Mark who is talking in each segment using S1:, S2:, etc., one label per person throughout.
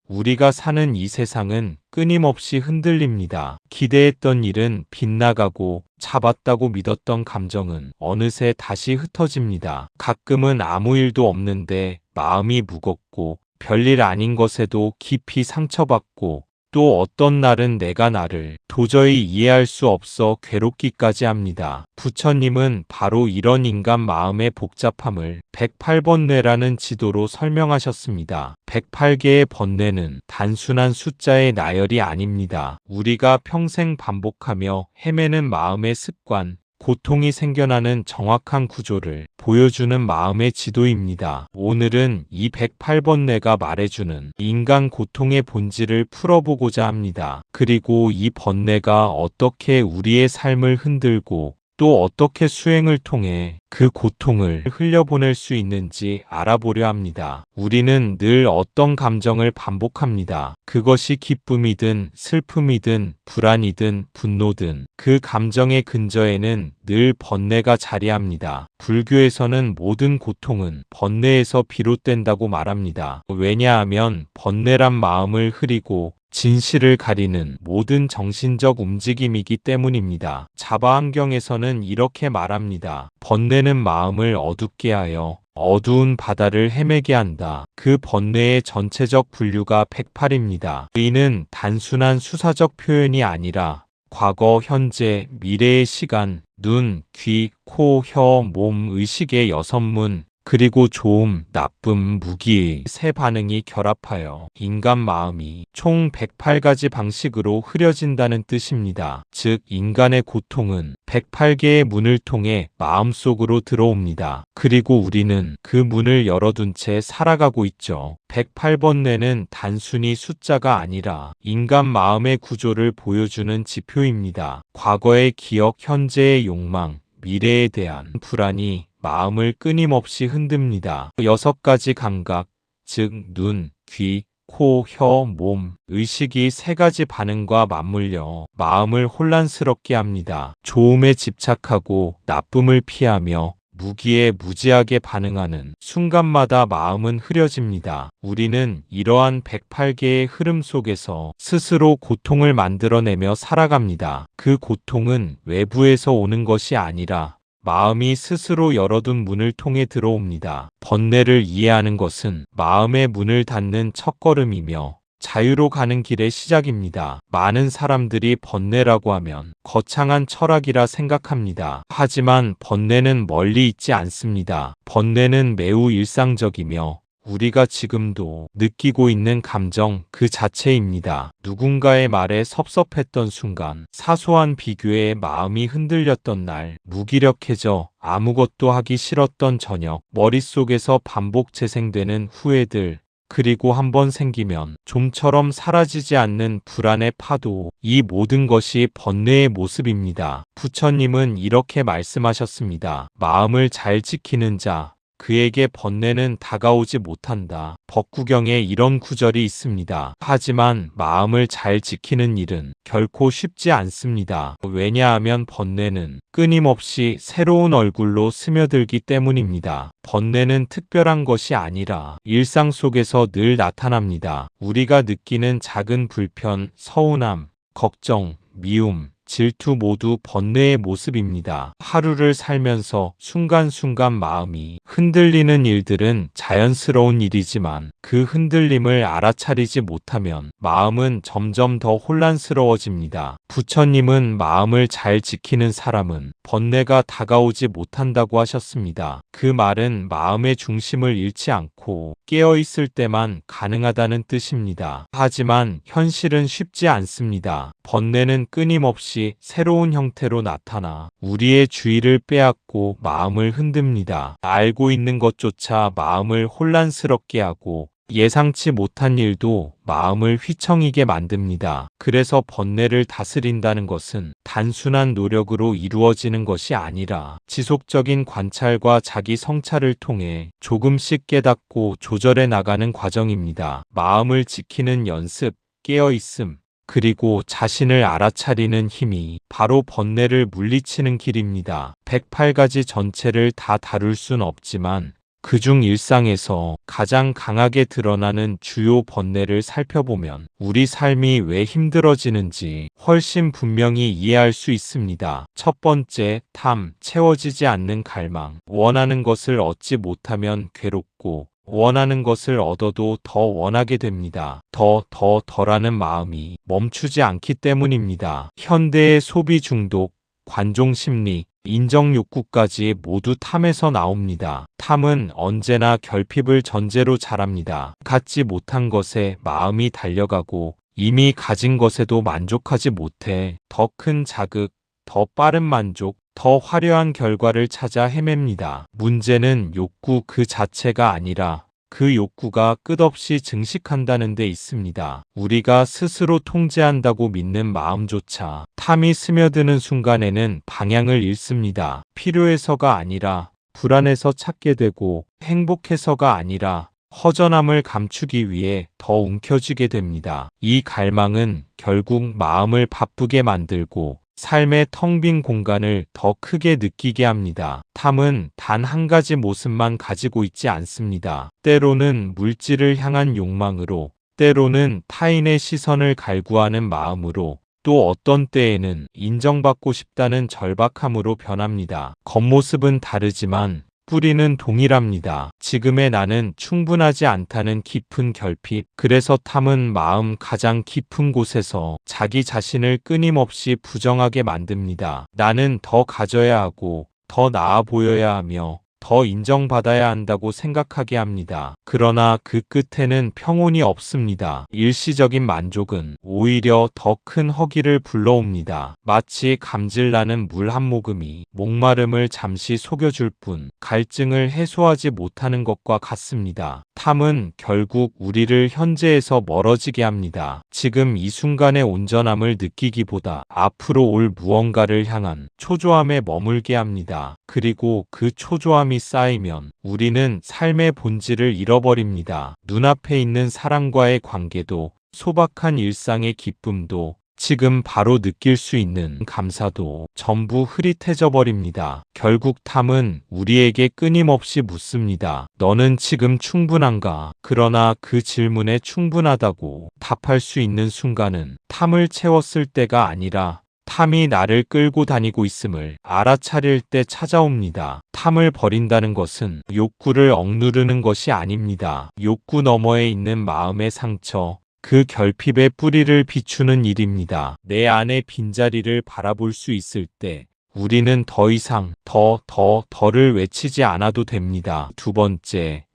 S1: 우리가 사는 이 세상은 끊임없이 흔들립니다. 기대했던 일은 빗나가고 잡았다고 믿었던 감정은 어느새 다시 흩어집니다. 가끔은 아무 일도 없는데 마음이 무겁고 별일 아닌 것에도 깊이 상처받고 또 어떤 날은 내가 나를 도저히 이해할 수 없어 괴롭기까지 합니다. 부처님은 바로 이런 인간 마음의 복잡함을 108번뇌라는 지도로 설명하셨습니다. 108개의 번뇌는 단순한 숫자의 나열이 아닙니다. 우리가 평생 반복하며 헤매는 마음의 습관, 고통이 생겨나는 정확한 구조를 보여주는 마음의 지도입니다. 오늘은 이 108번뇌가 말해주는 인간 고통의 본질을 풀어보고자 합니다. 그리고 이 번뇌가 어떻게 우리의 삶을 흔들고 또 어떻게 수행을 통해 그 고통을 흘려보낼 수 있는지 알아보려 합니다. 우리는 늘 어떤 감정을 반복합니다. 그것이 기쁨이든 슬픔이든 불안이든 분노든 그 감정의 근저에는 늘 번뇌가 자리합니다. 불교에서는 모든 고통은 번뇌에서 비롯된다고 말합니다. 왜냐하면 번뇌란 마음을 흐리고 진실을 가리는 모든 정신적 움직임이기 때문입니다. 자바안경에서는 이렇게 말합니다. 번뇌는 마음을 어둡게 하여 어두운 바다를 헤매게 한다. 그 번뇌의 전체적 분류가 108입니다. 이는 단순한 수사적 표현이 아니라 과거, 현재, 미래의 시간, 눈, 귀, 코, 혀, 몸, 의식의 6문, 그리고 좋음, 나쁨, 무기의 세 반응이 결합하여 인간 마음이 총 108가지 방식으로 흐려진다는 뜻입니다. 즉, 인간의 고통은 108개의 문을 통해 마음속으로 들어옵니다. 그리고 우리는 그 문을 열어둔 채 살아가고 있죠. 108번뇌는 단순히 숫자가 아니라 인간 마음의 구조를 보여주는 지표입니다. 과거의 기억, 현재의 욕망, 미래에 대한 불안이 마음을 끊임없이 흔듭니다. 6가지 감각, 즉 눈, 귀, 코, 혀, 몸, 의식이 3가지 반응과 맞물려 마음을 혼란스럽게 합니다. 좋음에 집착하고 나쁨을 피하며 무기에 무지하게 반응하는 순간마다 마음은 흐려집니다. 우리는 이러한 108개의 흐름 속에서 스스로 고통을 만들어내며 살아갑니다. 그 고통은 외부에서 오는 것이 아니라 마음이 스스로 열어둔 문을 통해 들어옵니다. 번뇌를 이해하는 것은 마음의 문을 닫는 첫걸음이며 자유로 가는 길의 시작입니다. 많은 사람들이 번뇌라고 하면 거창한 철학이라 생각합니다. 하지만 번뇌는 멀리 있지 않습니다. 번뇌는 매우 일상적이며 우리가 지금도 느끼고 있는 감정 그 자체입니다. 누군가의 말에 섭섭했던 순간, 사소한 비교에 마음이 흔들렸던 날, 무기력해져 아무것도 하기 싫었던 저녁, 머릿속에서 반복 재생되는 후회들, 그리고 한번 생기면 좀처럼 사라지지 않는 불안의 파도, 이 모든 것이 번뇌의 모습입니다. 부처님은 이렇게 말씀하셨습니다. 마음을 잘 지키는 자, 그에게 번뇌는 다가오지 못한다. 법구경에 이런 구절이 있습니다. 하지만 마음을 잘 지키는 일은 결코 쉽지 않습니다. 왜냐하면 번뇌는 끊임없이 새로운 얼굴로 스며들기 때문입니다. 번뇌는 특별한 것이 아니라 일상 속에서 늘 나타납니다. 우리가 느끼는 작은 불편, 서운함, 걱정, 미움, 질투 모두 번뇌의 모습입니다. 하루를 살면서 순간순간 마음이 흔들리는 일들은 자연스러운 일이지만 그 흔들림을 알아차리지 못하면 마음은 점점 더 혼란스러워집니다. 부처님은 마음을 잘 지키는 사람은 번뇌가 다가오지 못한다고 하셨습니다. 그 말은 마음의 중심을 잃지 않고 깨어있을 때만 가능하다는 뜻입니다. 하지만 현실은 쉽지 않습니다. 번뇌는 끊임없이 새로운 형태로 나타나 우리의 주의를 빼앗고 마음을 흔듭니다. 알고 있는 것조차 마음을 혼란스럽게 하고 예상치 못한 일도 마음을 휘청이게 만듭니다. 그래서 번뇌를 다스린다는 것은 단순한 노력으로 이루어지는 것이 아니라 지속적인 관찰과 자기 성찰을 통해 조금씩 깨닫고 조절해 나가는 과정입니다. 마음을 지키는 연습, 깨어있음, 그리고 자신을 알아차리는 힘이 바로 번뇌를 물리치는 길입니다. 108가지 전체를 다 다룰 순 없지만 그중 일상에서 가장 강하게 드러나는 주요 번뇌를 살펴보면 우리 삶이 왜 힘들어지는지 훨씬 분명히 이해할 수 있습니다. 첫 번째, 탐, 채워지지 않는 갈망. 원하는 것을 얻지 못하면 괴롭고 원하는 것을 얻어도 더 원하게 됩니다. 더라는 마음이 멈추지 않기 때문입니다. 현대의 소비 중독, 관종 심리, 인정 욕구까지 모두 탐에서 나옵니다. 탐은 언제나 결핍을 전제로 자랍니다. 갖지 못한 것에 마음이 달려가고 이미 가진 것에도 만족하지 못해 더 큰 자극, 더 빠른 만족, 더 화려한 결과를 찾아 헤맵니다. 문제는 욕구 그 자체가 아니라 그 욕구가 끝없이 증식한다는 데 있습니다. 우리가 스스로 통제한다고 믿는 마음조차 탐이 스며드는 순간에는 방향을 잃습니다. 필요해서가 아니라 불안해서 찾게 되고 행복해서가 아니라 허전함을 감추기 위해 더 움켜쥐게 됩니다. 이 갈망은 결국 마음을 바쁘게 만들고 삶의 텅 빈 공간을 더 크게 느끼게 합니다. 탐은 단 한 가지 모습만 가지고 있지 않습니다. 때로는 물질을 향한 욕망으로, 때로는 타인의 시선을 갈구하는 마음으로, 또 어떤 때에는 인정받고 싶다는 절박함으로 변합니다. 겉모습은 다르지만 뿌리는 동일합니다. 지금의 나는 충분하지 않다는 깊은 결핍. 그래서 탐은 마음 가장 깊은 곳에서 자기 자신을 끊임없이 부정하게 만듭니다. 나는 더 가져야 하고 더 나아 보여야 하며 더 인정받아야 한다고 생각하게 합니다. 그러나 그 끝에는 평온이 없습니다. 일시적인 만족은 오히려 더 큰 허기를 불러옵니다. 마치 감질나는 물 한 모금이 목마름을 잠시 속여줄 뿐 갈증을 해소하지 못하는 것과 같습니다. 탐은 결국 우리를 현재에서 멀어지게 합니다. 지금 이 순간의 온전함을 느끼기보다 앞으로 올 무언가를 향한 초조함에 머물게 합니다. 그리고 그 초조함이 쌓이면 우리는 삶의 본질을 잃어버립니다. 눈앞에 있는 사람과의 관계도, 소박한 일상의 기쁨도, 지금 바로 느낄 수 있는 감사도 전부 흐릿해져 버립니다. 결국 탐은 우리에게 끊임없이 묻습니다. 너는 지금 충분한가? 그러나 그 질문에 충분하다고 답할 수 있는 순간은 탐을 채웠을 때가 아니라 탐이 나를 끌고 다니고 있음을 알아차릴 때 찾아옵니다. 탐을 버린다는 것은 욕구를 억누르는 것이 아닙니다. 욕구 너머에 있는 마음의 상처, 그 결핍의 뿌리를 비추는 일입니다. 내 안의 빈자리를 바라볼 수 있을 때 우리는 더 이상 더를 외치지 않아도 됩니다. 두 번째,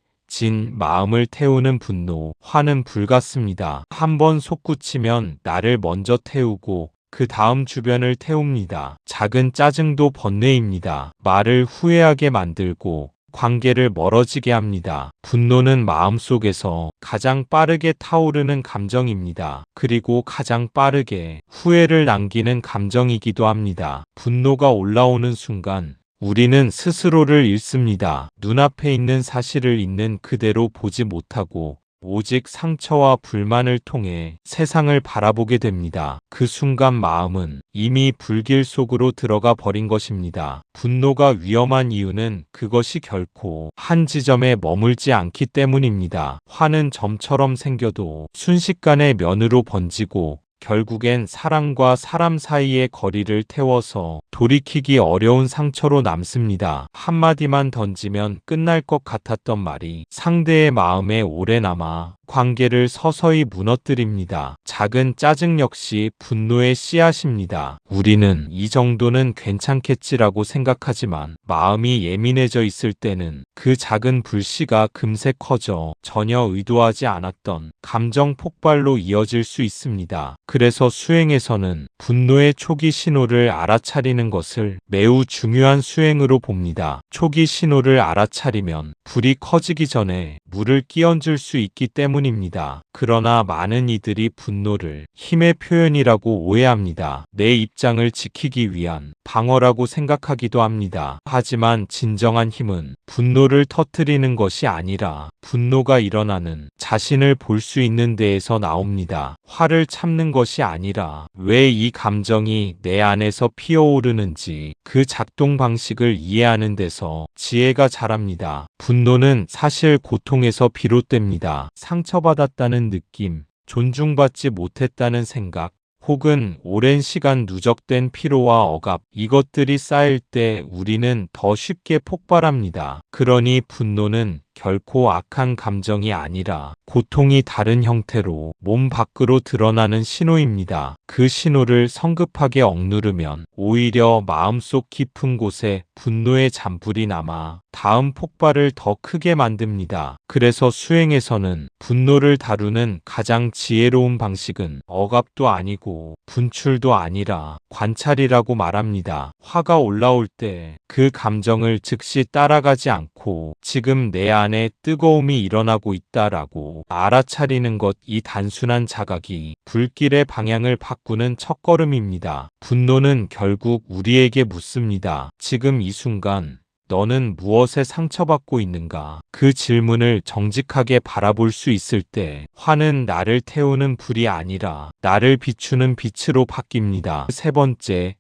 S1: 마음을 태우는 분노, 화는 불같습니다. 한번 솟구치면 나를 먼저 태우고 그 다음 주변을 태웁니다. 작은 짜증도 번뇌입니다. 말을 후회하게 만들고 관계를 멀어지게 합니다. 분노는 마음속에서 가장 빠르게 타오르는 감정입니다. 그리고 가장 빠르게 후회를 남기는 감정이기도 합니다. 분노가 올라오는 순간 우리는 스스로를 잃습니다. 눈앞에 있는 사실을 있는 그대로 보지 못하고 오직 상처와 불만을 통해 세상을 바라보게 됩니다. 그 순간 마음은 이미 불길 속으로 들어가 버린 것입니다. 분노가 위험한 이유는 그것이 결코 한 지점에 머물지 않기 때문입니다. 화는 점처럼 생겨도 순식간에 면으로 번지고 결국엔 사람과 사람 사이의 거리를 태워서 돌이키기 어려운 상처로 남습니다. 한마디만 던지면 끝날 것 같았던 말이 상대의 마음에 오래 남아 관계를 서서히 무너뜨립니다. 작은 짜증 역시 분노의 씨앗입니다. 우리는 이 정도는 괜찮겠지라고 생각하지만 마음이 예민해져 있을 때는 그 작은 불씨가 금세 커져 전혀 의도하지 않았던 감정 폭발로 이어질 수 있습니다. 그래서 수행에서는 분노의 초기 신호를 알아차리는 것을 매우 중요한 수행으로 봅니다. 초기 신호를 알아차리면 불이 커지기 전에 물을 끼얹을 수 있기 때문입니다. 그러나 많은 이들이 분노를 힘의 표현이라고 오해합니다. 내 입장을 지키기 위한 방어라고 생각하기도 합니다. 하지만 진정한 힘은 분노를 터뜨리는 것이 아니라 분노가 일어나는 자신을 볼 수 있는 데에서 나옵니다. 화를 참는 것이 아니라 왜 이 감정이 내 안에서 피어오르는 모르는지 그 작동 방식을 이해하는 데서 지혜가 자랍니다. 분노는 사실 고통에서 비롯됩니다. 상처받았다는 느낌, 존중받지 못했다는 생각, 혹은 오랜 시간 누적된 피로와 억압, 이것들이 쌓일 때 우리는 더 쉽게 폭발합니다. 그러니 분노는 결코 악한 감정이 아니라 고통이 다른 형태로 몸 밖으로 드러나는 신호입니다. 그 신호를 성급하게 억누르면 오히려 마음속 깊은 곳에 분노의 잔불이 남아 다음 폭발을 더 크게 만듭니다. 그래서 수행에서는 분노를 다루는 가장 지혜로운 방식은 억압도 아니고 분출도 아니라 관찰이라고 말합니다. 화가 올라올 때 그 감정을 즉시 따라가지 않고 지금 내 안에 뜨거움이 일어나고 있다라고 알아차리는 것, 이 단순한 자각이 불길의 방향을 바꾸는 첫걸음입니다. 분노는 결국 우리에게 묻습니다. 지금 이 순간 너는 무엇에 상처받고 있는가? 그 질문을 정직하게 바라볼 수 있을 때 화는 나를 태우는 불이 아니라 나를 비추는 빛으로 바뀝니다. 세 번째,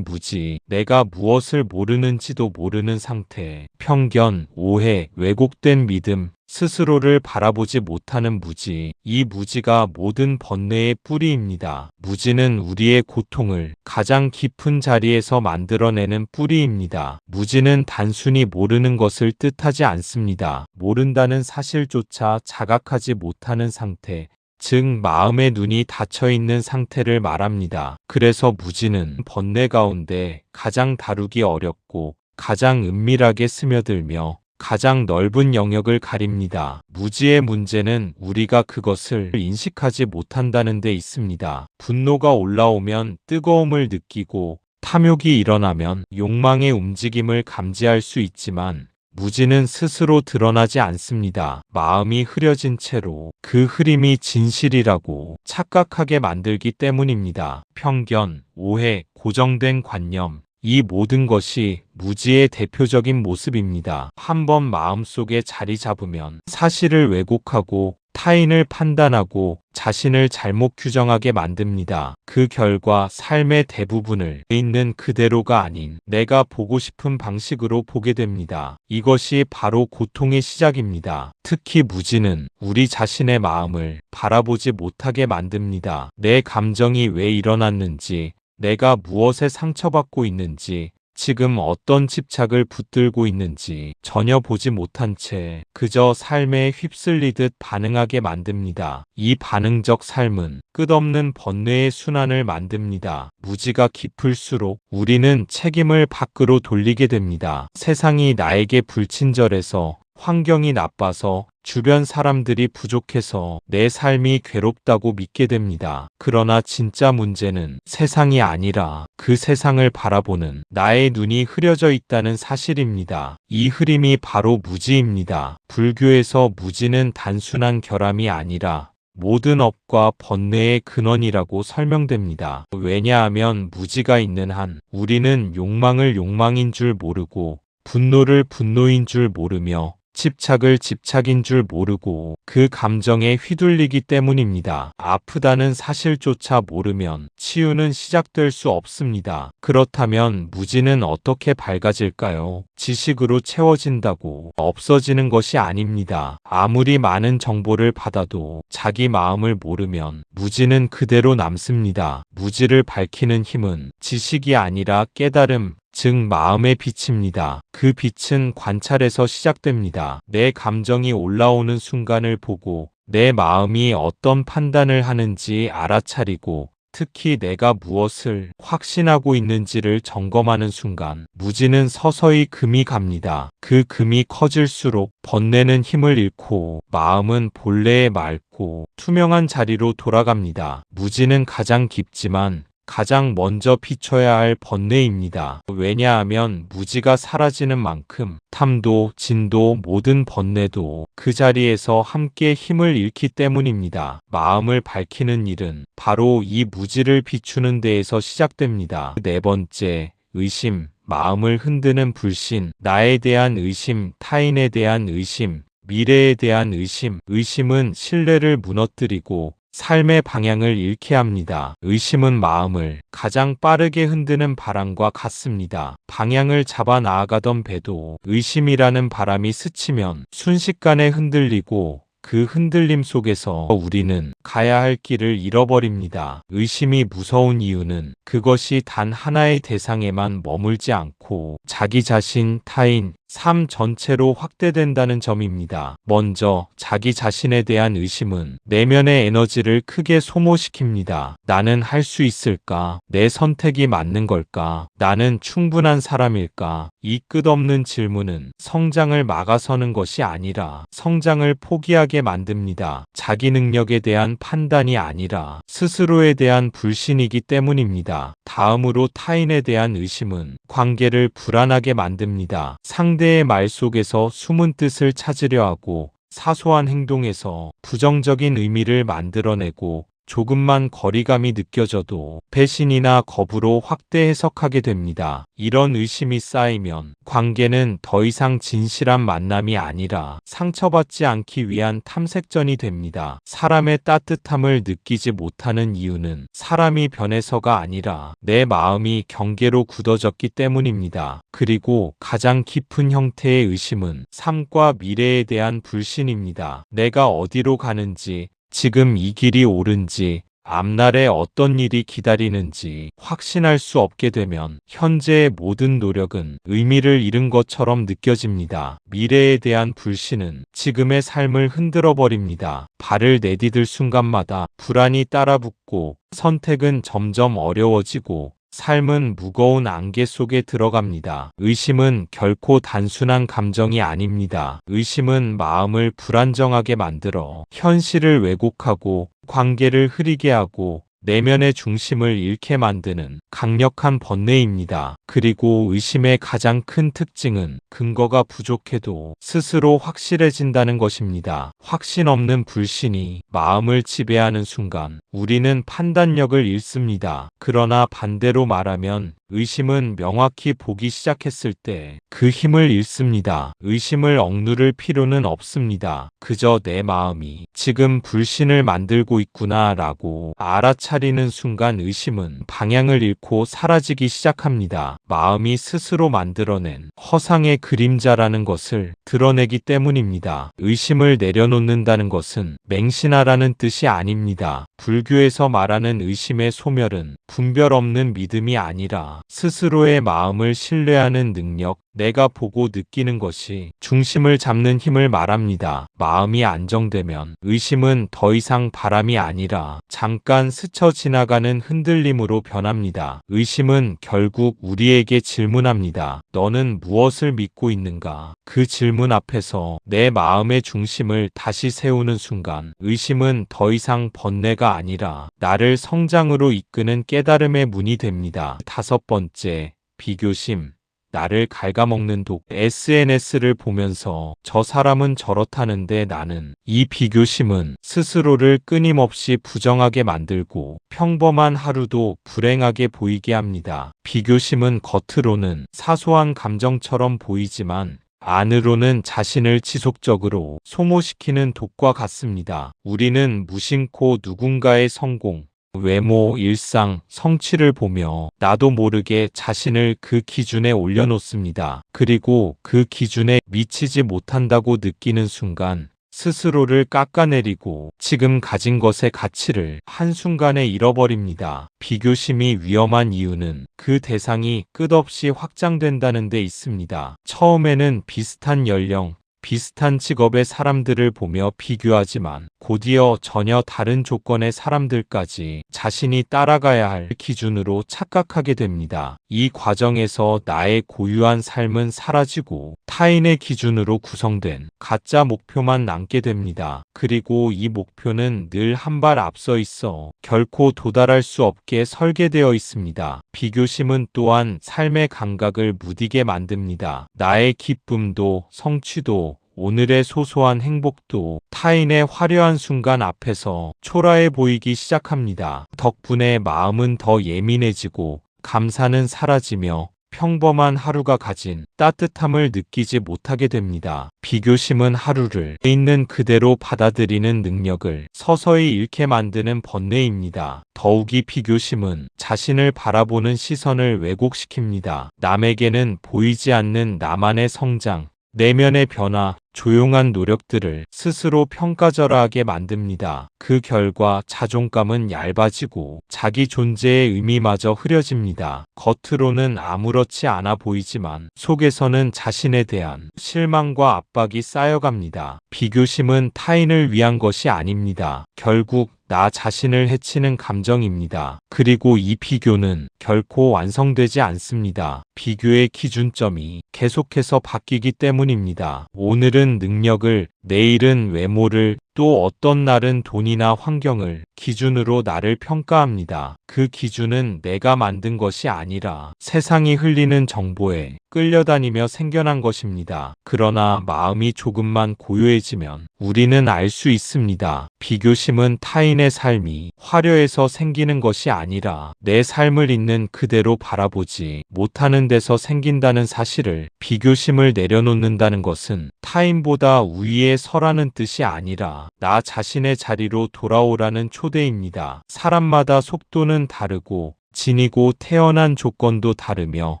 S1: 무지. 내가 무엇을 모르는지도 모르는 상태. 편견, 오해, 왜곡된 믿음, 스스로를 바라보지 못하는 무지. 이 무지가 모든 번뇌의 뿌리입니다. 무지는 우리의 고통을 가장 깊은 자리에서 만들어내는 뿌리입니다. 무지는 단순히 모르는 것을 뜻하지 않습니다. 모른다는 사실조차 자각하지 못하는 상태, 즉 마음의 눈이 닫혀있는 상태를 말합니다. 그래서 무지는 번뇌 가운데 가장 다루기 어렵고 가장 은밀하게 스며들며 가장 넓은 영역을 가립니다. 무지의 문제는 우리가 그것을 인식하지 못한다는 데 있습니다. 분노가 올라오면 뜨거움을 느끼고 탐욕이 일어나면 욕망의 움직임을 감지할 수 있지만 무지는 스스로 드러나지 않습니다. 마음이 흐려진 채로 그 흐림이 진실이라고 착각하게 만들기 때문입니다. 편견, 오해, 고정된 관념, 이 모든 것이 무지의 대표적인 모습입니다. 한번 마음속에 자리 잡으면 사실을 왜곡하고 타인을 판단하고 자신을 잘못 규정하게 만듭니다. 그 결과 삶의 대부분을 있는 그대로가 아닌 내가 보고 싶은 방식으로 보게 됩니다. 이것이 바로 고통의 시작입니다. 특히 무지는 우리 자신의 마음을 바라보지 못하게 만듭니다. 내 감정이 왜 일어났는지, 내가 무엇에 상처받고 있는지, 지금 어떤 집착을 붙들고 있는지 전혀 보지 못한 채 그저 삶에 휩쓸리듯 반응하게 만듭니다. 이 반응적 삶은 끝없는 번뇌의 순환을 만듭니다. 무지가 깊을수록 우리는 책임을 밖으로 돌리게 됩니다. 세상이 나에게 불친절해서, 환경이 나빠서, 주변 사람들이 부족해서 내 삶이 괴롭다고 믿게 됩니다. 그러나 진짜 문제는 세상이 아니라 그 세상을 바라보는 나의 눈이 흐려져 있다는 사실입니다. 이 흐림이 바로 무지입니다. 불교에서 무지는 단순한 결함이 아니라 모든 업과 번뇌의 근원이라고 설명됩니다. 왜냐하면 무지가 있는 한 우리는 욕망을 욕망인 줄 모르고 분노를 분노인 줄 모르며 집착을 집착인 줄 모르고 그 감정에 휘둘리기 때문입니다. 아프다는 사실조차 모르면 치유는 시작될 수 없습니다. 그렇다면 무지는 어떻게 밝아질까요? 지식으로 채워진다고 없어지는 것이 아닙니다. 아무리 많은 정보를 받아도 자기 마음을 모르면 무지는 그대로 남습니다. 무지를 밝히는 힘은 지식이 아니라 깨달음, 즉 마음의 빛입니다. 그 빛은 관찰에서 시작됩니다. 내 감정이 올라오는 순간을 보고 내 마음이 어떤 판단을 하는지 알아차리고 특히 내가 무엇을 확신하고 있는지를 점검하는 순간 무지는 서서히 금이 갑니다. 그 금이 커질수록 번뇌는 힘을 잃고 마음은 본래의 맑고 투명한 자리로 돌아갑니다. 무지는 가장 깊지만 가장 먼저 비춰야 할 번뇌입니다. 왜냐하면 무지가 사라지는 만큼 탐도, 진도, 모든 번뇌도 그 자리에서 함께 힘을 잃기 때문입니다. 마음을 밝히는 일은 바로 이 무지를 비추는 데에서 시작됩니다. 네 번째, 의심. 마음을 흔드는 불신. 나에 대한 의심, 타인에 대한 의심, 미래에 대한 의심. 의심은 신뢰를 무너뜨리고 삶의 방향을 잃게 합니다. 의심은 마음을 가장 빠르게 흔드는 바람과 같습니다. 방향을 잡아 나아가던 배도 의심이라는 바람이 스치면 순식간에 흔들리고 그 흔들림 속에서 우리는 가야 할 길을 잃어버립니다. 의심이 무서운 이유는 그것이 단 하나의 대상에만 머물지 않고 자기 자신, 타인, 삶 전체로 확대된다는 점입니다. 먼저 자기 자신에 대한 의심은 내면의 에너지를 크게 소모시킵니다. 나는 할 수 있을까? 내 선택이 맞는 걸까? 나는 충분한 사람일까? 이 끝없는 질문은 성장을 막아서는 것이 아니라 성장을 포기하게 만듭니다. 자기 능력에 대한 판단이 아니라 스스로에 대한 불신이기 때문입니다. 다음으로 타인에 대한 의심은 관계를 불안하게 만듭니다. 상대의 말 속에서 숨은 뜻을 찾으려 하고 사소한 행동에서 부정적인 의미를 만들어내고 조금만 거리감이 느껴져도 배신이나 거부로 확대 해석하게 됩니다. 이런 의심이 쌓이면 관계는 더 이상 진실한 만남이 아니라 상처받지 않기 위한 탐색전이 됩니다. 사람의 따뜻함을 느끼지 못하는 이유는 사람이 변해서가 아니라 내 마음이 경계로 굳어졌기 때문입니다. 그리고 가장 깊은 형태의 의심은 삶과 미래에 대한 불신입니다. 내가 어디로 가는지, 지금 이 길이 옳은지, 앞날에 어떤 일이 기다리는지 확신할 수 없게 되면 현재의 모든 노력은 의미를 잃은 것처럼 느껴집니다. 미래에 대한 불신은 지금의 삶을 흔들어 버립니다. 발을 내디딜 순간마다 불안이 따라붙고 선택은 점점 어려워지고 삶은 무거운 안개 속에 들어갑니다. 의심은 결코 단순한 감정이 아닙니다. 의심은 마음을 불안정하게 만들어 현실을 왜곡하고 관계를 흐리게 하고 내면의 중심을 잃게 만드는 강력한 번뇌입니다. 그리고 의심의 가장 큰 특징은 근거가 부족해도 스스로 확실해진다는 것입니다. 확신 없는 불신이 마음을 지배하는 순간 우리는 판단력을 잃습니다. 그러나 반대로 말하면 의심은 명확히 보기 시작했을 때 그 힘을 잃습니다. 의심을 억누를 필요는 없습니다. 그저 내 마음이 지금 불신을 만들고 있구나 라고 알아차리는 순간 의심은 방향을 잃고 사라지기 시작합니다. 마음이 스스로 만들어낸 허상의 그림자라는 것을 드러내기 때문입니다. 의심을 내려놓는다는 것은 맹신하라는 뜻이 아닙니다. 불교에서 말하는 의심의 소멸은 분별 없는 믿음이 아니라 스스로의 마음을 신뢰하는 능력, 내가 보고 느끼는 것이 중심을 잡는 힘을 말합니다. 마음이 안정되면 의심은 더 이상 바람이 아니라 잠깐 스쳐 지나가는 흔들림으로 변합니다. 의심은 결국 우리에게 질문합니다. 너는 무엇을 믿고 있는가? 그 질문 앞에서 내 마음의 중심을 다시 세우는 순간 의심은 더 이상 번뇌가 아니라 나를 성장으로 이끄는 깨달음의 문이 됩니다. 다섯 번째, 비교심. 나를 갉아먹는 독. SNS를 보면서 저 사람은 저렇다는데 나는, 이 비교심은 스스로를 끊임없이 부정하게 만들고 평범한 하루도 불행하게 보이게 합니다. 비교심은 겉으로는 사소한 감정처럼 보이지만 안으로는 자신을 지속적으로 소모시키는 독과 같습니다. 우리는 무심코 누군가의 성공, 외모, 일상, 성취를 보며 나도 모르게 자신을 그 기준에 올려놓습니다. 그리고 그 기준에 미치지 못한다고 느끼는 순간 스스로를 깎아내리고 지금 가진 것의 가치를 한순간에 잃어버립니다. 비교심이 위험한 이유는 그 대상이 끝없이 확장된다는 데 있습니다. 처음에는 비슷한 연령, 비슷한 직업의 사람들을 보며 비교하지만 곧이어 전혀 다른 조건의 사람들까지 자신이 따라가야 할 기준으로 착각하게 됩니다. 이 과정에서 나의 고유한 삶은 사라지고 타인의 기준으로 구성된 가짜 목표만 남게 됩니다. 그리고 이 목표는 늘 한 발 앞서 있어 결코 도달할 수 없게 설계되어 있습니다. 비교심은 또한 삶의 감각을 무디게 만듭니다. 나의 기쁨도 성취도 오늘의 소소한 행복도 타인의 화려한 순간 앞에서 초라해 보이기 시작합니다. 덕분에 마음은 더 예민해지고 감사는 사라지며 평범한 하루가 가진 따뜻함을 느끼지 못하게 됩니다. 비교심은 하루를 있는 그대로 받아들이는 능력을 서서히 잃게 만드는 번뇌입니다. 더욱이 비교심은 자신을 바라보는 시선을 왜곡시킵니다. 남에게는 보이지 않는 나만의 성장, 내면의 변화, 조용한 노력들을 스스로 평가절하하게 만듭니다. 그 결과 자존감은 얇아지고 자기 존재의 의미마저 흐려집니다. 겉으로는 아무렇지 않아 보이지만 속에서는 자신에 대한 실망과 압박이 쌓여갑니다. 비교심은 타인을 위한 것이 아닙니다. 결국 나 자신을 해치는 감정입니다. 그리고 이 비교는 결코 완성되지 않습니다. 비교의 기준점이 계속해서 바뀌기 때문입니다. 오늘은 능력을, 내일은 외모를, 또 어떤 날은 돈이나 환경을 기준으로 나를 평가합니다. 그 기준은 내가 만든 것이 아니라 세상이 흘리는 정보에 끌려다니며 생겨난 것입니다. 그러나 마음이 조금만 고요해지면 우리는 알 수 있습니다. 비교심은 타인의 삶이 화려해서 생기는 것이 아니라 내 삶을 있는 그대로 바라보지 못하는 데서 생긴다는 사실을, 비교심을 내려놓는다는 것은 타인보다 우위에 서라는 뜻이 아니라 나 자신의 자리로 돌아오라는 초대입니다. 사람마다 속도는 다르고 지니고 태어난 조건도 다르며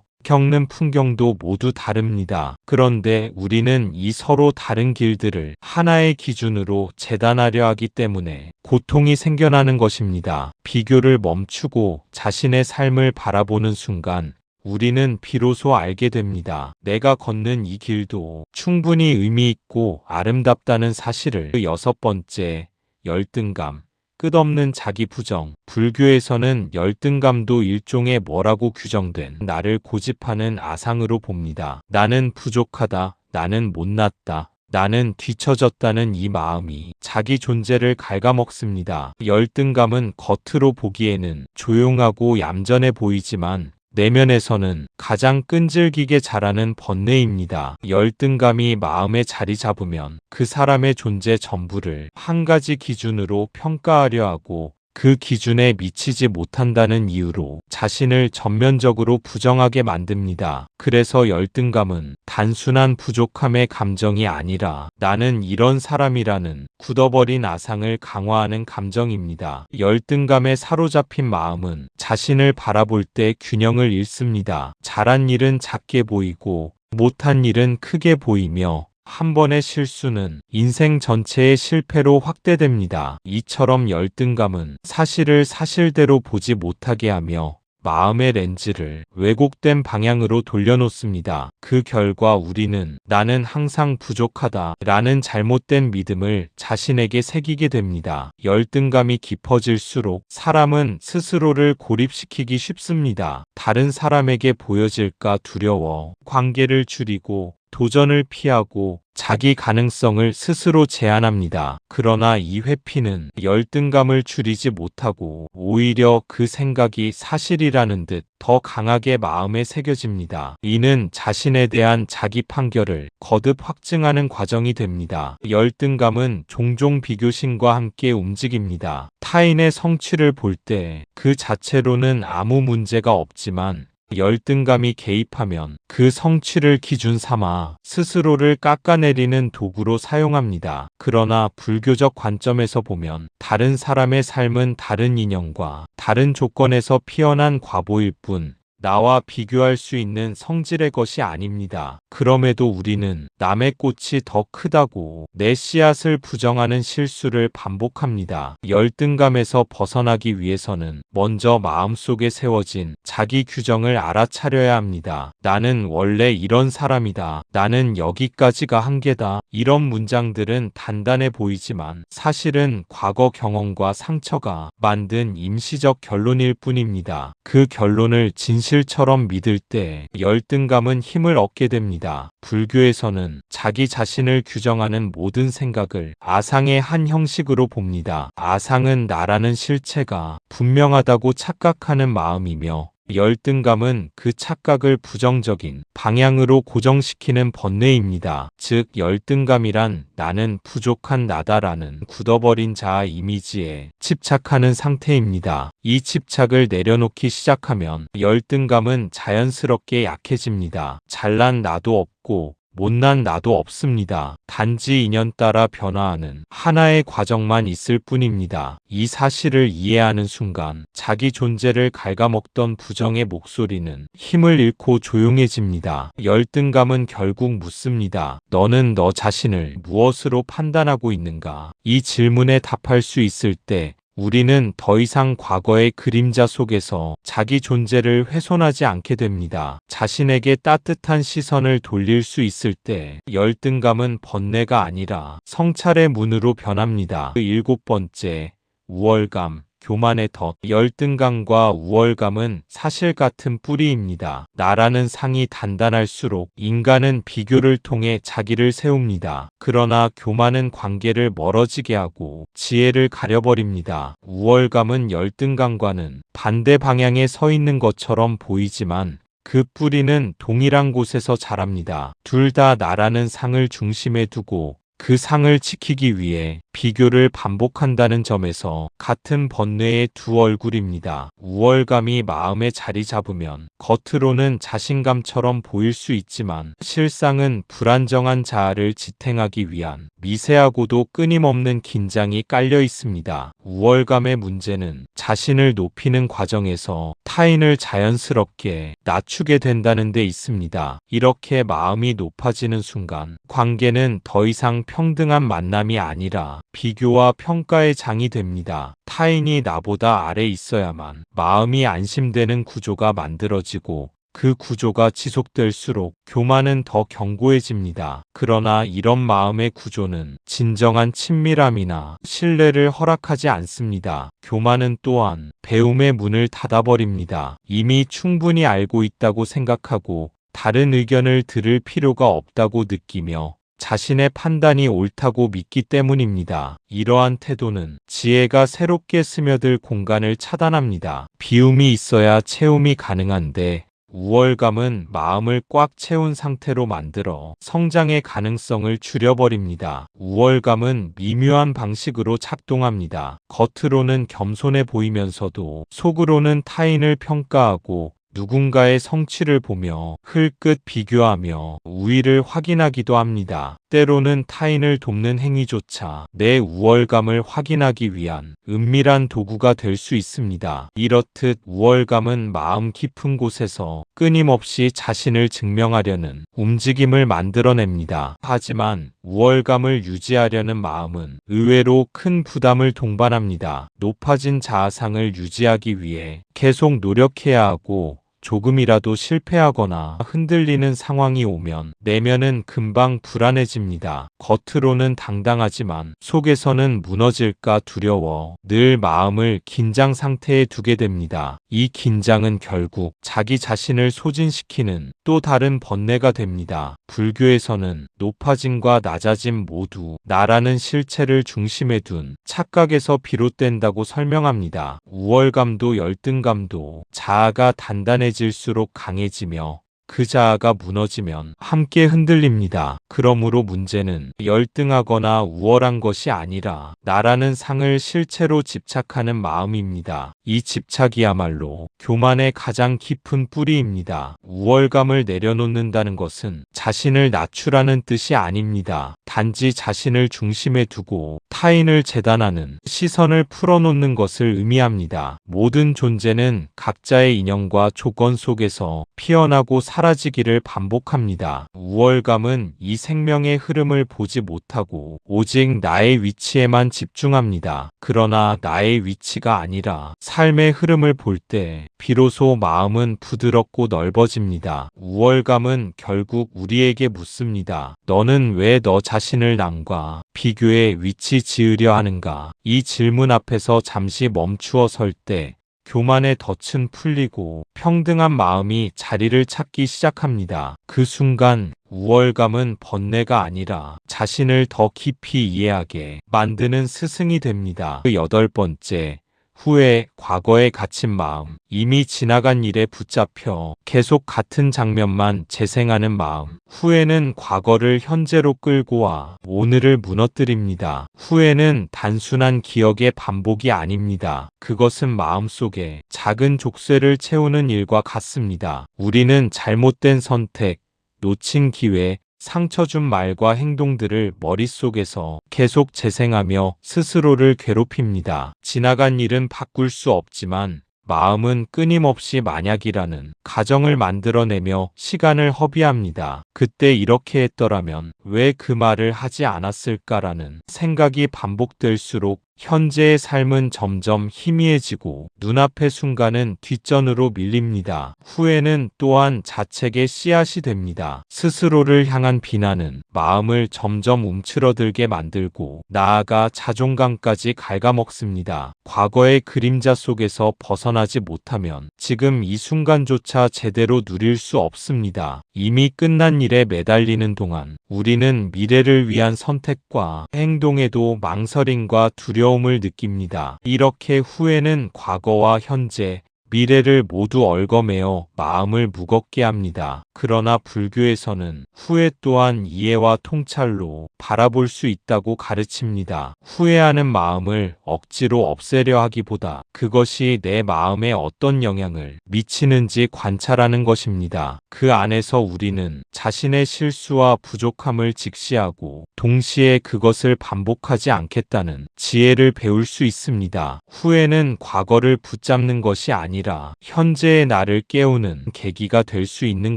S1: 겪는 풍경도 모두 다릅니다. 그런데 우리는 이 서로 다른 길들을 하나의 기준으로 재단하려 하기 때문에 고통이 생겨나는 것입니다. 비교를 멈추고 자신의 삶을 바라보는 순간 우리는 비로소 알게 됩니다. 내가 걷는 이 길도 충분히 의미 있고 아름답다는 사실을. 6번째, 열등감. 끝없는 자기 부정. 불교에서는 열등감도 일종의 뭐라고 규정된 나를 고집하는 아상으로 봅니다. 나는 부족하다, 나는 못났다, 나는 뒤처졌다는 이 마음이 자기 존재를 갉아먹습니다. 열등감은 겉으로 보기에는 조용하고 얌전해 보이지만 내면에서는 가장 끈질기게 자라는 번뇌입니다. 열등감이 마음에 자리 잡으면 그 사람의 존재 전부를 한 가지 기준으로 평가하려 하고 그 기준에 미치지 못한다는 이유로 자신을 전면적으로 부정하게 만듭니다. 그래서 열등감은 단순한 부족함의 감정이 아니라 나는 이런 사람이라는 굳어버린 아상을 강화하는 감정입니다. 열등감에 사로잡힌 마음은 자신을 바라볼 때 균형을 잃습니다. 잘한 일은 작게 보이고 못한 일은 크게 보이며 한 번의 실수는 인생 전체의 실패로 확대됩니다. 이처럼 열등감은 사실을 사실대로 보지 못하게 하며 마음의 렌즈를 왜곡된 방향으로 돌려놓습니다. 그 결과 우리는 나는 항상 부족하다 라는 잘못된 믿음을 자신에게 새기게 됩니다. 열등감이 깊어질수록 사람은 스스로를 고립시키기 쉽습니다. 다른 사람에게 보여질까 두려워 관계를 줄이고 도전을 피하고 자기 가능성을 스스로 제한합니다. 그러나 이 회피는 열등감을 줄이지 못하고 오히려 그 생각이 사실이라는 듯 더 강하게 마음에 새겨집니다. 이는 자신에 대한 자기 판결을 거듭 확증하는 과정이 됩니다. 열등감은 종종 비교심과 함께 움직입니다. 타인의 성취를 볼 때 그 자체로는 아무 문제가 없지만 열등감이 개입하면 그 성취를 기준 삼아 스스로를 깎아내리는 도구로 사용합니다. 그러나 불교적 관점에서 보면 다른 사람의 삶은 다른 인연과 다른 조건에서 피어난 과보일 뿐 나와 비교할 수 있는 성질의 것이 아닙니다. 그럼에도 우리는 남의 꽃이 더 크다고 내 씨앗을 부정하는 실수를 반복합니다. 열등감에서 벗어나기 위해서는 먼저 마음속에 세워진 자기 규정을 알아차려야 합니다. 나는 원래 이런 사람이다. 나는 여기까지가 한계다. 이런 문장들은 단단해 보이지만 사실은 과거 경험과 상처가 만든 임시적 결론일 뿐입니다. 그 결론을 진실처럼 믿을 때 열등감은 힘을 얻게 됩니다. 불교에서는 자기 자신을 규정하는 모든 생각을 아상의 한 형식으로 봅니다. 아상은 나라는 실체가 분명하다고 착각하는 마음이며 열등감은 그 착각을 부정적인 방향으로 고정시키는 번뇌입니다. 즉, 열등감이란 나는 부족한 나다라는 굳어버린 자아 이미지에 집착하는 상태입니다. 이 집착을 내려놓기 시작하면 열등감은 자연스럽게 약해집니다. 잘난 나도 없고 못난 나도 없습니다. 단지 인연 따라 변화하는 하나의 과정만 있을 뿐입니다. 이 사실을 이해하는 순간 자기 존재를 갉아먹던 부정의 목소리는 힘을 잃고 조용해집니다. 열등감은 결국 묻습니다. 너는 너 자신을 무엇으로 판단하고 있는가? 이 질문에 답할 수 있을 때 우리는 더 이상 과거의 그림자 속에서 자기 존재를 훼손하지 않게 됩니다. 자신에게 따뜻한 시선을 돌릴 수 있을 때 열등감은 번뇌가 아니라 성찰의 문으로 변합니다. 일곱 번째, 우월감. 교만의 덫. 열등감과 우월감은 사실 같은 뿌리입니다. 나라는 상이 단단할수록 인간은 비교를 통해 자기를 세웁니다. 그러나 교만은 관계를 멀어지게 하고 지혜를 가려버립니다. 우월감은 열등감과는 반대 방향에 서 있는 것처럼 보이지만 그 뿌리는 동일한 곳에서 자랍니다. 둘 다 나라는 상을 중심에 두고 그 상을 지키기 위해 비교를 반복한다는 점에서 같은 번뇌의 두 얼굴입니다. 우월감이 마음에 자리 잡으면 겉으로는 자신감처럼 보일 수 있지만 실상은 불안정한 자아를 지탱하기 위한 미세하고도 끊임없는 긴장이 깔려 있습니다. 우월감의 문제는 자신을 높이는 과정에서 타인을 자연스럽게 낮추게 된다는 데 있습니다. 이렇게 마음이 높아지는 순간 관계는 더 이상 평등한 만남이 아니라 비교와 평가의 장이 됩니다. 타인이 나보다 아래 있어야만 마음이 안심되는 구조가 만들어지고 그 구조가 지속될수록 교만은 더 견고해집니다. 그러나 이런 마음의 구조는 진정한 친밀함이나 신뢰를 허락하지 않습니다. 교만은 또한 배움의 문을 닫아버립니다. 이미 충분히 알고 있다고 생각하고 다른 의견을 들을 필요가 없다고 느끼며 자신의 판단이 옳다고 믿기 때문입니다. 이러한 태도는 지혜가 새롭게 스며들 공간을 차단합니다. 비움이 있어야 채움이 가능한데 우월감은 마음을 꽉 채운 상태로 만들어 성장의 가능성을 줄여버립니다. 우월감은 미묘한 방식으로 작동합니다. 겉으로는 겸손해 보이면서도 속으로는 타인을 평가하고 누군가의 성취를 보며 흘끗 비교하며 우위를 확인하기도 합니다. 때로는 타인을 돕는 행위조차 내 우월감을 확인하기 위한 은밀한 도구가 될 수 있습니다. 이렇듯 우월감은 마음 깊은 곳에서 끊임없이 자신을 증명하려는 움직임을 만들어냅니다. 하지만 우월감을 유지하려는 마음은 의외로 큰 부담을 동반합니다. 높아진 자아상을 유지하기 위해 계속 노력해야 하고 조금이라도 실패하거나 흔들리는 상황이 오면 내면은 금방 불안해집니다. 겉으로는 당당하지만 속에서는 무너질까 두려워 늘 마음을 긴장 상태에 두게 됩니다. 이 긴장은 결국 자기 자신을 소진시키는 또 다른 번뇌가 됩니다. 불교에서는 높아짐과 낮아짐 모두 나라는 실체를 중심에 둔 착각에서 비롯된다고 설명합니다. 우월감도 열등감도 자아가 단단해질수록 강해지며 그 자아가 무너지면 함께 흔들립니다. 그러므로 문제는 열등하거나 우월한 것이 아니라 나라는 상을 실체로 집착하는 마음입니다. 이 집착이야말로 교만의 가장 깊은 뿌리입니다. 우월감을 내려놓는다는 것은 자신을 낮추라는 뜻이 아닙니다. 단지 자신을 중심에 두고 타인을 재단하는 시선을 풀어놓는 것을 의미합니다. 모든 존재는 각자의 인연과 조건 속에서 피어나고 사라지기를 반복합니다. 우월감은 이 생명의 흐름을 보지 못하고 오직 나의 위치에만 집중합니다. 그러나 나의 위치가 아니라 삶의 흐름을 볼 때 비로소 마음은 부드럽고 넓어집니다. 우월감은 결국 우리에게 묻습니다. 너는 왜 너 자신을 남과 비교에 위치 지으려 하는가? 이 질문 앞에서 잠시 멈추어 설 때 교만의 덫은 풀리고 평등한 마음이 자리를 찾기 시작합니다. 그 순간 우월감은 번뇌가 아니라 자신을 더 깊이 이해하게 만드는 스승이 됩니다. 여덟 번째, 후회, 과거에 갇힌 마음, 이미 지나간 일에 붙잡혀 계속 같은 장면만 재생하는 마음. 후회는 과거를 현재로 끌고 와 오늘을 무너뜨립니다. 후회는 단순한 기억의 반복이 아닙니다. 그것은 마음속에 작은 족쇄를 채우는 일과 같습니다. 우리는 잘못된 선택, 놓친 기회, 상처 준 말과 행동들을 머릿속에서 계속 재생하며 스스로를 괴롭힙니다. 지나간 일은 바꿀 수 없지만 마음은 끊임없이 만약이라는 가정을 만들어내며 시간을 허비합니다. 그때 이렇게 했더라면 왜 그 말을 하지 않았을까라는 생각이 반복될수록 현재의 삶은 점점 희미해지고 눈앞의 순간은 뒷전으로 밀립니다. 후회는 또한 자책의 씨앗이 됩니다. 스스로를 향한 비난은 마음을 점점 움츠러들게 만들고 나아가 자존감까지 갉아먹습니다. 과거의 그림자 속에서 벗어나지 못하면 지금 이 순간조차 제대로 누릴 수 없습니다. 이미 끝난 일에 매달리는 동안 우리는 미래를 위한 선택과 행동에도 망설임과 두려움을 느낍니다. 이렇게 후회는 과거와 현재, 미래를 모두 얽어매어 마음을 무겁게 합니다. 그러나 불교에서는 후회 또한 이해와 통찰로 바라볼 수 있다고 가르칩니다. 후회하는 마음을 억지로 없애려 하기보다 그것이 내 마음에 어떤 영향을 미치는지 관찰하는 것입니다. 그 안에서 우리는 자신의 실수와 부족함을 직시하고 동시에 그것을 반복하지 않겠다는 지혜를 배울 수 있습니다. 후회는 과거를 붙잡는 것이 아니라 현재의 나를 깨우는 계기가 될 수 있는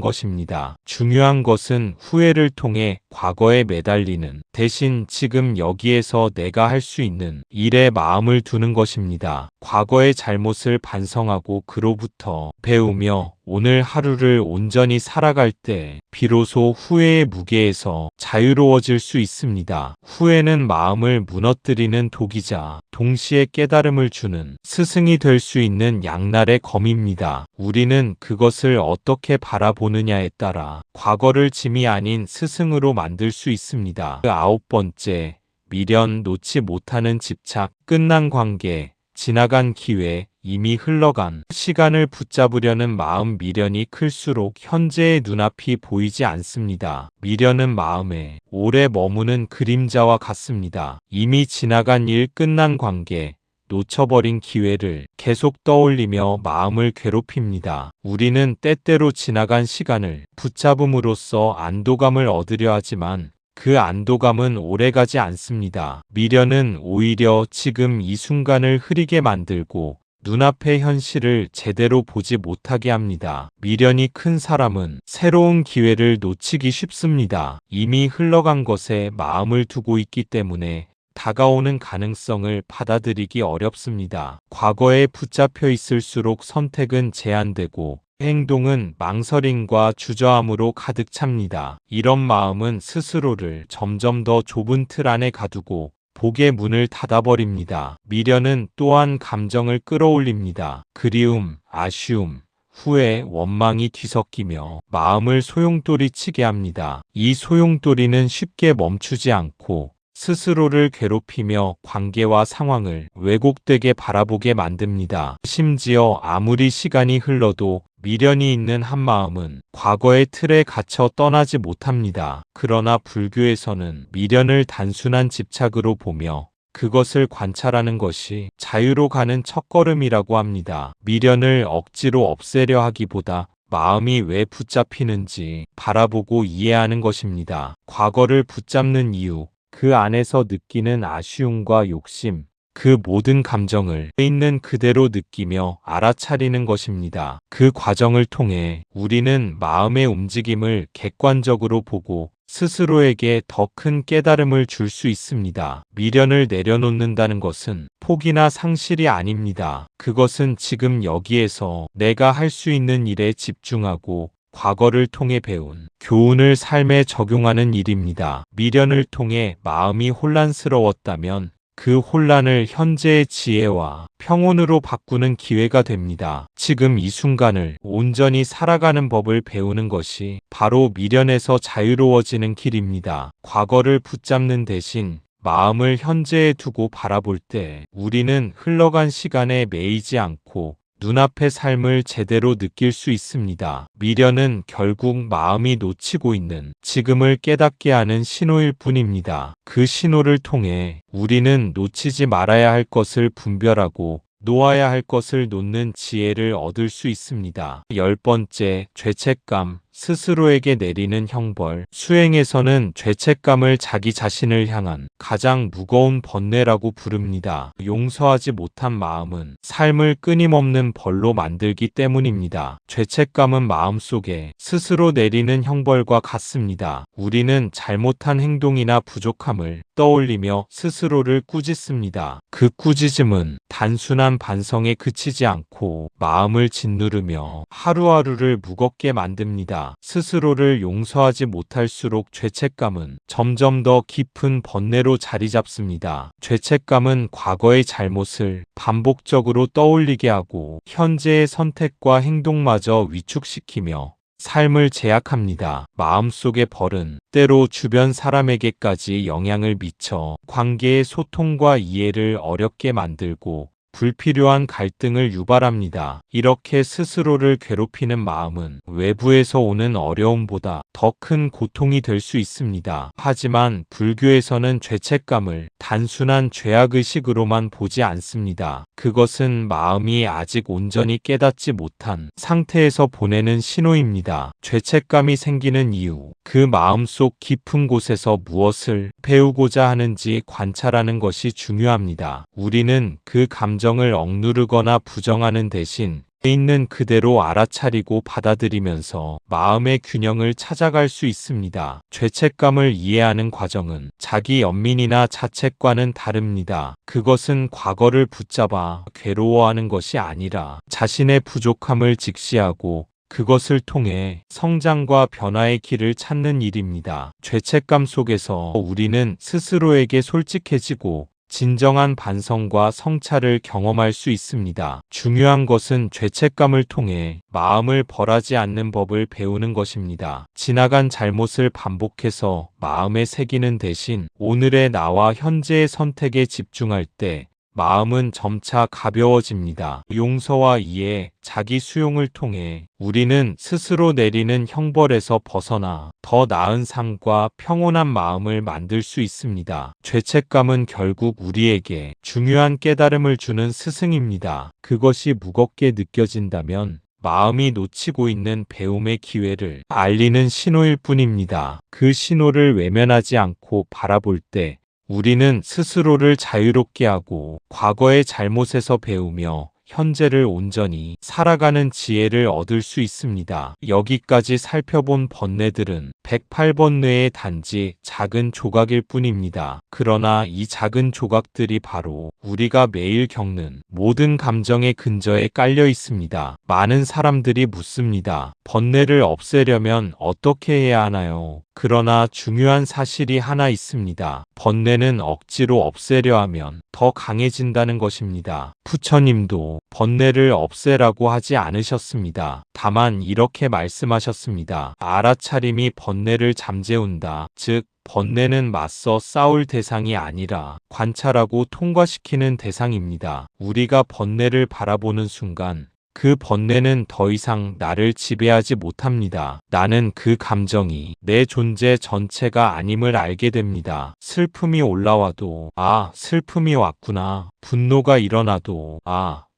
S1: 것입니다. 중요한 것은 후회를 통해 과거에 매달리는 대신 지금 여기에서 내가 할 수 있는 일에 마음을 두는 것입니다. 과거의 잘못을 반성하고 그로부터 배우며 오늘 하루를 온전히 살아갈 때 비로소 후회의 무게에서 자유로워질 수 있습니다. 후회는 마음을 무너뜨리는 독이자 동시에 깨달음을 주는 스승이 될 수 있는 양날의 검입니다. 우리는 그것을 어떻게 바라보느냐에 따라 과거를 짐이 아닌 스승으로 만들 수 있습니다. 그 9번째, 미련, 놓지 못하는 집착, 끝난 관계, 지나간 기회, 이미 흘러간 시간을 붙잡으려는 마음. 미련이 클수록 현재의 눈앞이 보이지 않습니다. 미련은 마음에 오래 머무는 그림자와 같습니다. 이미 지나간 일, 끝난 관계, 놓쳐버린 기회를 계속 떠올리며 마음을 괴롭힙니다. 우리는 때때로 지나간 시간을 붙잡음으로써 안도감을 얻으려 하지만 그 안도감은 오래가지 않습니다. 미련은 오히려 지금 이 순간을 흐리게 만들고 눈앞의 현실을 제대로 보지 못하게 합니다. 미련이 큰 사람은 새로운 기회를 놓치기 쉽습니다. 이미 흘러간 것에 마음을 두고 있기 때문에 다가오는 가능성을 받아들이기 어렵습니다. 과거에 붙잡혀 있을수록 선택은 제한되고 행동은 망설임과 주저함으로 가득 찹니다. 이런 마음은 스스로를 점점 더 좁은 틀 안에 가두고 복의 문을 닫아버립니다. 미련은 또한 감정을 끌어올립니다. 그리움, 아쉬움, 후회, 원망이 뒤섞이며 마음을 소용돌이 치게 합니다. 이 소용돌이는 쉽게 멈추지 않고 스스로를 괴롭히며 관계와 상황을 왜곡되게 바라보게 만듭니다. 심지어 아무리 시간이 흘러도 미련이 있는 한 마음은 과거의 틀에 갇혀 떠나지 못합니다. 그러나 불교에서는 미련을 단순한 집착으로 보며 그것을 관찰하는 것이 자유로 가는 첫걸음이라고 합니다. 미련을 억지로 없애려 하기보다 마음이 왜 붙잡히는지 바라보고 이해하는 것입니다. 과거를 붙잡는 이유, 그 안에서 느끼는 아쉬움과 욕심, 그 모든 감정을 있는 그대로 느끼며 알아차리는 것입니다. 그 과정을 통해 우리는 마음의 움직임을 객관적으로 보고 스스로에게 더 큰 깨달음을 줄 수 있습니다. 미련을 내려놓는다는 것은 포기나 상실이 아닙니다. 그것은 지금 여기에서 내가 할 수 있는 일에 집중하고 과거를 통해 배운 교훈을 삶에 적용하는 일입니다. 미련을 통해 마음이 혼란스러웠다면 그 혼란을 현재의 지혜와 평온으로 바꾸는 기회가 됩니다. 지금 이 순간을 온전히 살아가는 법을 배우는 것이 바로 미련에서 자유로워지는 길입니다. 과거를 붙잡는 대신 마음을 현재에 두고 바라볼 때 우리는 흘러간 시간에 매이지 않고 눈앞의 삶을 제대로 느낄 수 있습니다. 미련은 결국 마음이 놓치고 있는 지금을 깨닫게 하는 신호일 뿐입니다. 그 신호를 통해 우리는 놓치지 말아야 할 것을 분별하고 놓아야 할 것을 놓는 지혜를 얻을 수 있습니다. 10번째, 죄책감. 스스로에게 내리는 형벌. 수행에서는 죄책감을 자기 자신을 향한 가장 무거운 번뇌라고 부릅니다. 용서하지 못한 마음은 삶을 끊임없는 벌로 만들기 때문입니다. 죄책감은 마음속에 스스로 내리는 형벌과 같습니다. 우리는 잘못한 행동이나 부족함을 떠올리며 스스로를 꾸짖습니다. 그 꾸짖음은 단순한 반성에 그치지 않고 마음을 짓누르며 하루하루를 무겁게 만듭니다. 스스로를 용서하지 못할수록 죄책감은 점점 더 깊은 번뇌로 자리 잡습니다. 죄책감은 과거의 잘못을 반복적으로 떠올리게 하고 현재의 선택과 행동마저 위축시키며 삶을 제약합니다. 마음속의 벌은 때로 주변 사람에게까지 영향을 미쳐 관계의 소통과 이해를 어렵게 만들고 불필요한 갈등을 유발합니다. 이렇게 스스로를 괴롭히는 마음은 외부에서 오는 어려움보다 더 큰 고통이 될 수 있습니다. 하지만 불교에서는 죄책감을 단순한 죄악의식으로만 보지 않습니다. 그것은 마음이 아직 온전히 깨닫지 못한 상태에서 보내는 신호입니다. 죄책감이 생기는 이유, 그 마음속 깊은 곳에서 무엇을 배우고자 하는지 관찰하는 것이 중요합니다. 우리는 그 감정을 억누르거나 부정하는 대신 있는 그대로 알아차리고 받아들이면서 마음의 균형을 찾아갈 수 있습니다. 죄책감을 이해하는 과정은 자기 연민이나 자책과는 다릅니다. 그것은 과거를 붙잡아 괴로워하는 것이 아니라 자신의 부족함을 직시하고 그것을 통해 성장과 변화의 길을 찾는 일입니다. 죄책감 속에서 우리는 스스로에게 솔직해지고 진정한 반성과 성찰을 경험할 수 있습니다. 중요한 것은 죄책감을 통해 마음을 벌하지 않는 법을 배우는 것입니다. 지나간 잘못을 반복해서 마음에 새기는 대신 오늘의 나와 현재의 선택에 집중할 때 마음은 점차 가벼워집니다. 용서와 이해, 자기 수용을 통해 우리는 스스로 내리는 형벌에서 벗어나 더 나은 삶과 평온한 마음을 만들 수 있습니다. 죄책감은 결국 우리에게 중요한 깨달음을 주는 스승입니다. 그것이 무겁게 느껴진다면 마음이 놓치고 있는 배움의 기회를 알리는 신호일 뿐입니다. 그 신호를 외면하지 않고 바라볼 때 우리는 스스로를 자유롭게 하고 과거의 잘못에서 배우며 현재를 온전히 살아가는 지혜를 얻을 수 있습니다. 여기까지 살펴본 번뇌들은 108번뇌의 단지 작은 조각일 뿐입니다. 그러나 이 작은 조각들이 바로 우리가 매일 겪는 모든 감정의 근저에 깔려 있습니다. 많은 사람들이 묻습니다. 번뇌를 없애려면 어떻게 해야 하나요? 그러나 중요한 사실이 하나 있습니다. 번뇌는 억지로 없애려 하면 더 강해진다는 것입니다. 부처님도 번뇌를 없애라고 하지 않으셨습니다. 다만 이렇게 말씀하셨습니다. 알아차림이 번뇌를 잠재운다. 즉, 번뇌는 맞서 싸울 대상이 아니라 관찰하고 통과시키는 대상입니다. 우리가 번뇌를 바라보는 순간 그 번뇌는 더 이상 나를 지배하지 못합니다. 나는 그 감정이 내 존재 전체가 아님을 알게 됩니다. 슬픔이 올라와도 슬픔이 왔구나. 분노가 일어나도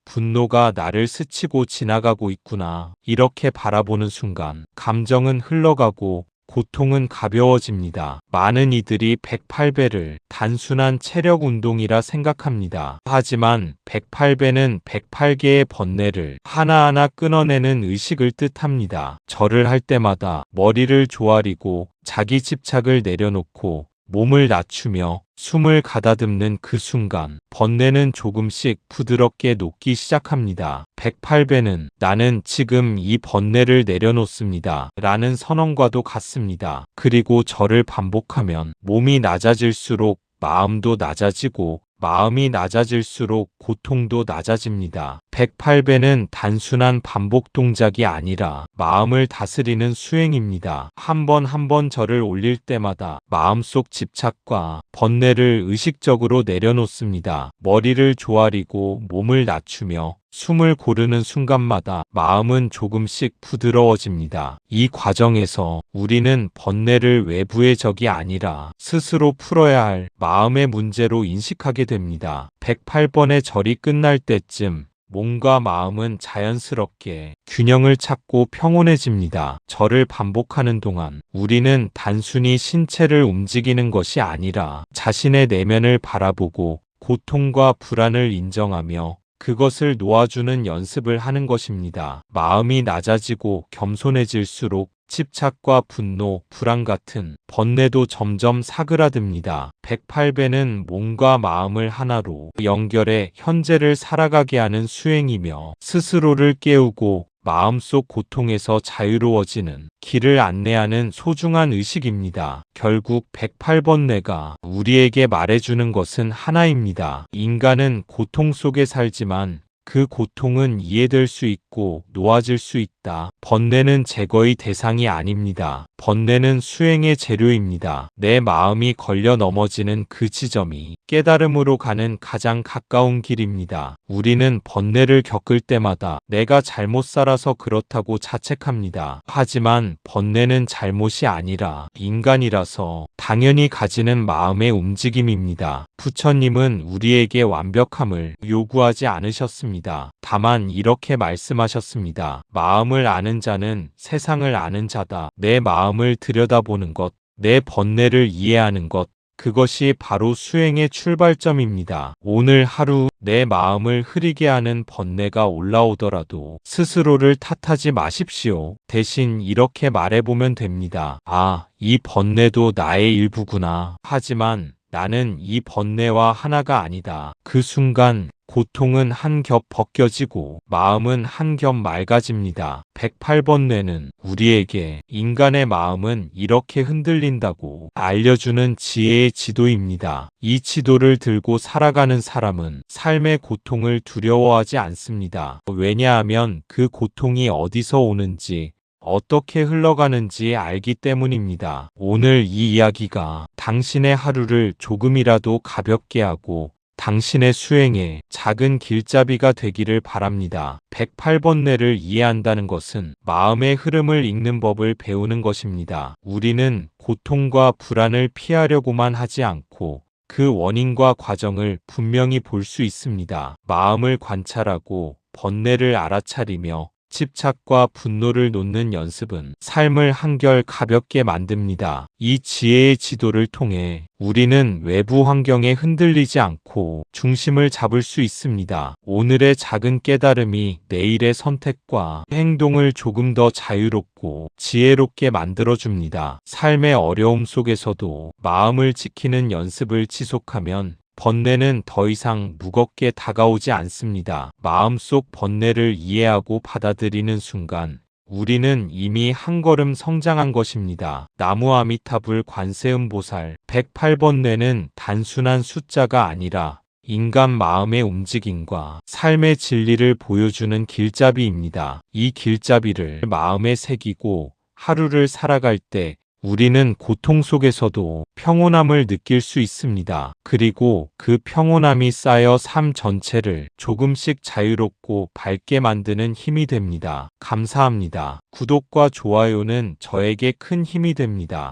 S1: 분노가 나를 스치고 지나가고 있구나. 이렇게 바라보는 순간 감정은 흘러가고 고통은 가벼워집니다. 많은 이들이 108배를 단순한 체력 운동이라 생각합니다. 하지만 108배는 108개의 번뇌를 하나하나 끊어내는 의식을 뜻합니다. 절을 할 때마다 머리를 조아리고 자기 집착을 내려놓고 몸을 낮추며 숨을 가다듬는 그 순간 번뇌는 조금씩 부드럽게 녹기 시작합니다. 108배는 나는 지금 이 번뇌를 내려놓습니다. 라는 선언과도 같습니다. 그리고 절을 반복하면 몸이 낮아질수록 마음도 낮아지고 마음이 낮아질수록 고통도 낮아집니다. 108배는 단순한 반복 동작이 아니라 마음을 다스리는 수행입니다. 한 번 한 번 절을 올릴 때마다 마음속 집착과 번뇌를 의식적으로 내려놓습니다. 머리를 조아리고 몸을 낮추며 숨을 고르는 순간마다 마음은 조금씩 부드러워집니다. 이 과정에서 우리는 번뇌를 외부의 적이 아니라 스스로 풀어야 할 마음의 문제로 인식하게 됩니다. 108번의 절이 끝날 때쯤 몸과 마음은 자연스럽게 균형을 찾고 평온해집니다. 절을 반복하는 동안 우리는 단순히 신체를 움직이는 것이 아니라 자신의 내면을 바라보고 고통과 불안을 인정하며 그것을 놓아주는 연습을 하는 것입니다. 마음이 낮아지고 겸손해질수록 집착과 분노, 불안 같은 번뇌도 점점 사그라듭니다. 108배는 몸과 마음을 하나로 연결해 현재를 살아가게 하는 수행이며 스스로를 깨우고 마음속 고통에서 자유로워지는 길을 안내하는 소중한 의식입니다. 결국 108번 뇌가 우리에게 말해주는 것은 하나입니다. 인간은 고통 속에 살지만 그 고통은 이해될 수 있고 놓아질 수 있다. 번뇌는 제거의 대상이 아닙니다. 번뇌는 수행의 재료입니다. 내 마음이 걸려 넘어지는 그 지점이 깨달음으로 가는 가장 가까운 길입니다. 우리는 번뇌를 겪을 때마다 내가 잘못 살아서 그렇다고 자책합니다. 하지만 번뇌는 잘못이 아니라 인간이라서 당연히 가지는 마음의 움직임입니다. 부처님은 우리에게 완벽함을 요구하지 않으셨습니다. 다만 이렇게 말씀하셨습니다. 마음을 아는 자는 세상을 아는 자다. 내 마음을 들여다보는 것, 내 번뇌를 이해하는 것, 그것이 바로 수행의 출발점입니다. 오늘 하루 내 마음을 흐리게 하는 번뇌가 올라오더라도 스스로를 탓하지 마십시오. 대신 이렇게 말해보면 됩니다. 아, 이 번뇌도 나의 일부구나. 하지만 나는 이 번뇌와 하나가 아니다. 그 순간 고통은 한 겹 벗겨지고 마음은 한 겹 맑아집니다. 108번 뇌는 우리에게 인간의 마음은 이렇게 흔들린다고 알려주는 지혜의 지도입니다. 이 지도를 들고 살아가는 사람은 삶의 고통을 두려워하지 않습니다. 왜냐하면 그 고통이 어디서 오는지 어떻게 흘러가는지 알기 때문입니다. 오늘 이 이야기가 당신의 하루를 조금이라도 가볍게 하고 당신의 수행에 작은 길잡이가 되기를 바랍니다. 108번 뇌를 이해한다는 것은 마음의 흐름을 읽는 법을 배우는 것입니다. 우리는 고통과 불안을 피하려고만 하지 않고 그 원인과 과정을 분명히 볼 수 있습니다. 마음을 관찰하고 번뇌를 알아차리며 집착과 분노를 놓는 연습은 삶을 한결 가볍게 만듭니다. 이 지혜의 지도를 통해 우리는 외부 환경에 흔들리지 않고 중심을 잡을 수 있습니다. 오늘의 작은 깨달음이 내일의 선택과 행동을 조금 더 자유롭고 지혜롭게 만들어줍니다. 삶의 어려움 속에서도 마음을 지키는 연습을 지속하면 번뇌는 더 이상 무겁게 다가오지 않습니다. 마음속 번뇌를 이해하고 받아들이는 순간 우리는 이미 한 걸음 성장한 것입니다. 나무 아미타불 관세음보살 108번 뇌는 단순한 숫자가 아니라 인간 마음의 움직임과 삶의 진리를 보여주는 길잡이입니다. 이 길잡이를 마음에 새기고 하루를 살아갈 때 우리는 고통 속에서도 평온함을 느낄 수 있습니다. 그리고 그 평온함이 쌓여 삶 전체를 조금씩 자유롭고 밝게 만드는 힘이 됩니다. 감사합니다. 구독과 좋아요는 저에게 큰 힘이 됩니다.